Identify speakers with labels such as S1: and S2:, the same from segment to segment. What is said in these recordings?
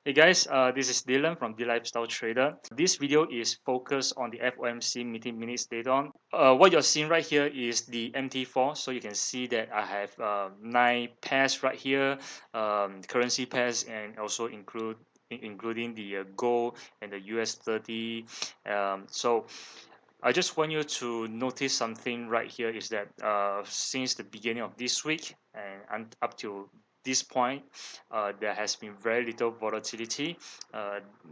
S1: Hey guys, this is Dylan from The Lifestyle Trader. This video is focused on the FOMC meeting minutes data. What you're seeing right here is the MT4. So you can see that I have 9 pairs right here, currency pairs, and also including the gold and the US 30. So I just want you to notice something right here is that since the beginning of this week and up to this point, there has been very little volatility.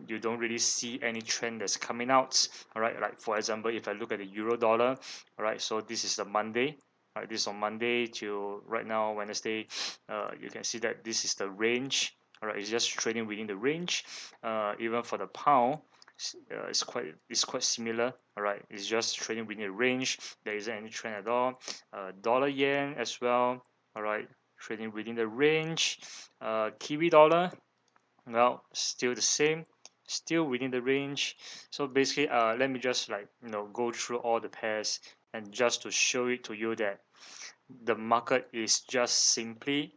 S1: You don't really see any trend that's coming out. All right, like for example, if I look at the euro dollar, all right, so this is the Monday. All right, this is on Monday to right now Wednesday. You can see that this is the range. All right, it's just trading within the range. Even for the pound, it's quite similar. All right, it's just trading within a range. There isn't any trend at all. Dollar yen as well. All right, trading within the range. Kiwi dollar, well, still the same, still within the range. So basically, let me just go through all the pairs and just to show it to you that the market is just simply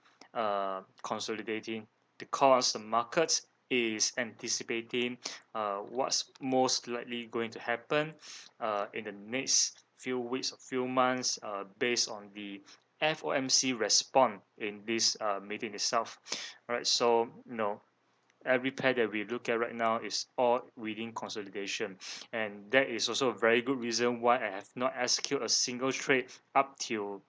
S1: consolidating because the market is anticipating what's most likely going to happen in the next few weeks or few months based on the FOMC response in this meeting itself. All right, so every pair that we look at right now is all within consolidation, and that is also a very good reason why I have not executed a single trade up till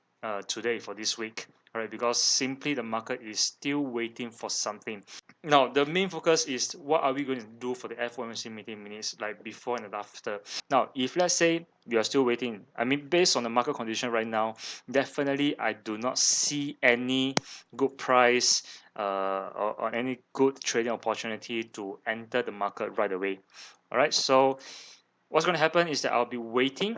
S1: today for this week. All right, because simply the market is still waiting for something. Now, the main focus is what are we going to do for the FOMC meeting minutes, like before and after. Now, if let's say we are still waiting, I mean, based on the market condition right now, definitely I do not see any good price or any good trading opportunity to enter the market right away. All right, so what's going to happen is that I'll be waiting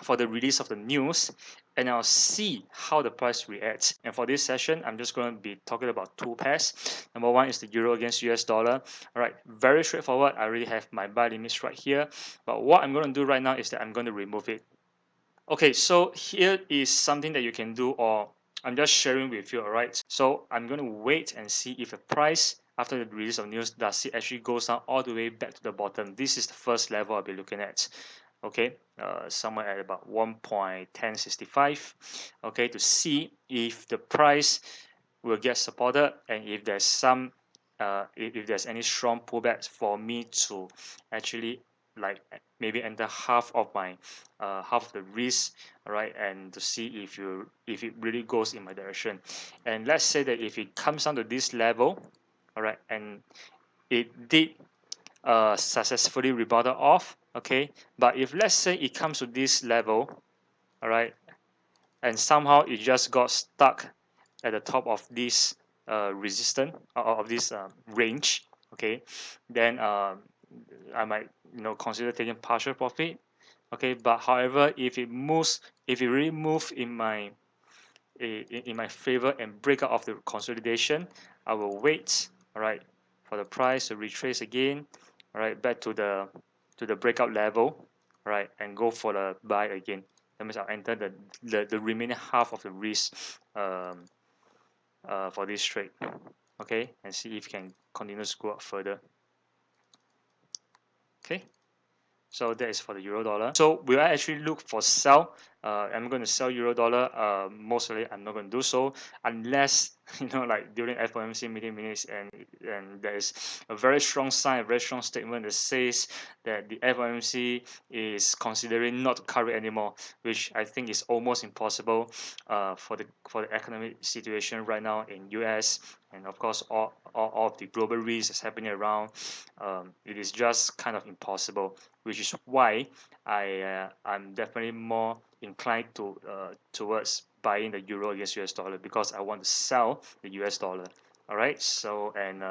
S1: for the release of the news, and I'll see how the price reacts. And for this session, I'm just going to be talking about 2 pairs. Number one is the euro against US dollar. All right, very straightforward. I already have my buy limits right here. But what I'm going to do right now is that I'm going to remove it. Okay, so here is something that you can do, or I'm just sharing with you. All right, so I'm going to wait and see if the price after the release of news does it actually goes down all the way back to the bottom. This is the first level I'll be looking at. Okay, somewhere at about 1.1065. Okay, to see if the price will get supported and if there's some if there's any strong pullbacks for me to actually maybe enter half of my half of the risk. All right, and to see if it really goes in my direction. And let's say that if it comes down to this level, all right, and it did successfully rebounded off. Okay, but if let's say it comes to this level, all right, and somehow it just got stuck at the top of this resistance of this range, okay, then I might consider taking partial profit. Okay, but however, if it really moves in my favor and break out of the consolidation, I will wait, all right, for the price to retrace again, all right, back to the breakout level, right, and go for the buy again. That means I'll enter the remaining half of the risk for this trade. Okay, and see if can continue to go up further. Okay, so that is for the euro dollar. So will I actually look for sell? I'm going to sell euro dollar. Mostly I'm not going to do so unless like during FOMC meeting minutes and there is a very strong sign, a very strong statement that says that the FOMC is considering not to cut it anymore, which I think is almost impossible for the economic situation right now in US, and of course all of the global risks that's happening around. It is just kind of impossible, which is why I'm definitely more inclined towards buying the euro against US dollar because I want to sell the US dollar. All right, so and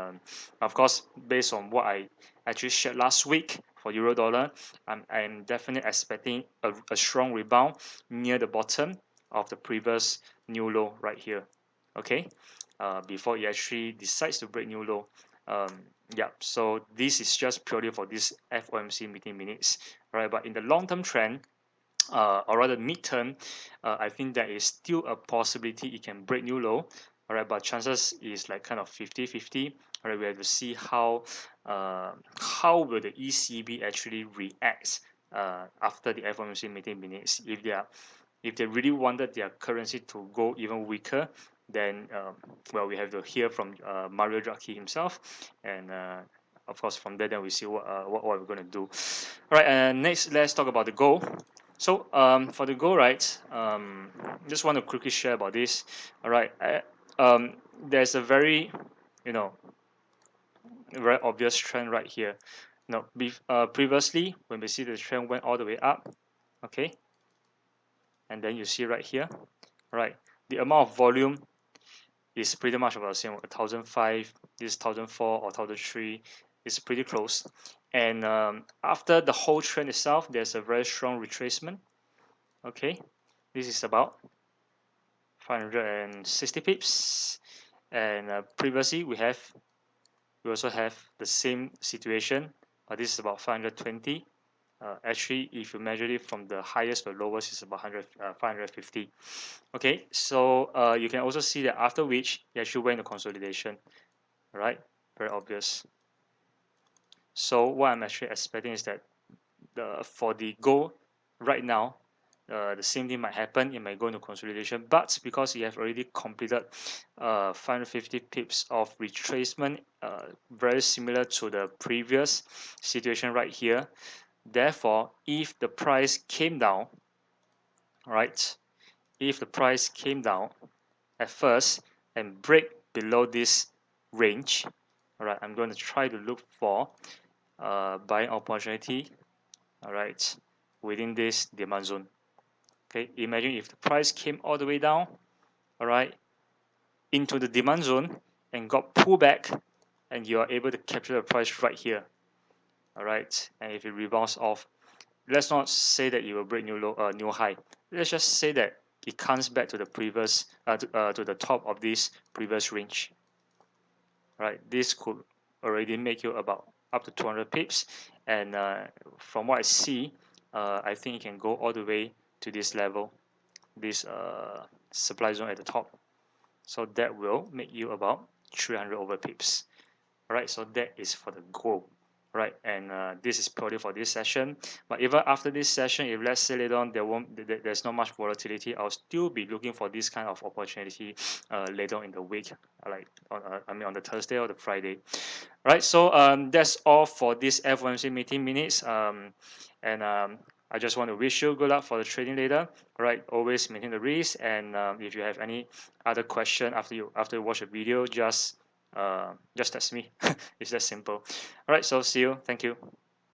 S1: of course based on what I actually shared last week for euro dollar, I'm definitely expecting a strong rebound near the bottom of the previous new low right here. Okay, before it actually decides to break new low. Yeah, so this is just purely for this FOMC meeting minutes, right? But in the long-term trend, or rather midterm, I think there is still a possibility it can break new low. All right, but chances is like kind of 50-50. All right, we have to see how will the ECB actually react after the FOMC meeting minutes. If they really wanted their currency to go even weaker, then well, we have to hear from Mario Draghi himself, and of course from there then we see what we're going to do. All right, and next let's talk about the goal. So for the goal, right, just want to quickly share about this. All right, there's a very, you know, very obvious trend right here. Now, previously when we see the trend went all the way up, okay, and then you see right here, right, the amount of volume is pretty much about the same. 1005, this 1004 or 1003 is pretty close. And after the whole trend itself, there's a very strong retracement. Okay, this is about 560 pips. And previously we also have the same situation, but this is about 520. Actually, if you measure it from the highest to the lowest, it's about 550. Okay, so you can also see that after which it actually went into consolidation. All right, very obvious. So what I'm actually expecting is that for the gold right now, the same thing might happen. It might go into consolidation, but because you have already completed 550 pips of retracement, very similar to the previous situation right here. Therefore, if the price came down, right? If the price came down at first and break below this range, all right, I'm going to try to look for buying opportunity, all right, within this demand zone. Okay, imagine if the price came all the way down, all right, into the demand zone and got pulled back, and you are able to capture the price right here, all right. And if it rebounds off, let's not say that it will break new high. Let's just say that it comes back to the previous to the top of this previous range, right? This could already make you about up to 200 pips, and from what I see, I think it can go all the way to this level, this supply zone at the top. So that will make you about 300 over pips. All right, so that is for the goal, right? And this is purely for this session. But even after this session, if let's say later on there's not much volatility, I'll still be looking for this kind of opportunity later on in the week, like on the Thursday or the Friday. Right, so that's all for this FOMC meeting minutes. And I just want to wish you good luck for the trading later. All right, always maintain the risk. And if you have any other question after you watch the video, just text me. It's that simple. All right, so see you. Thank you.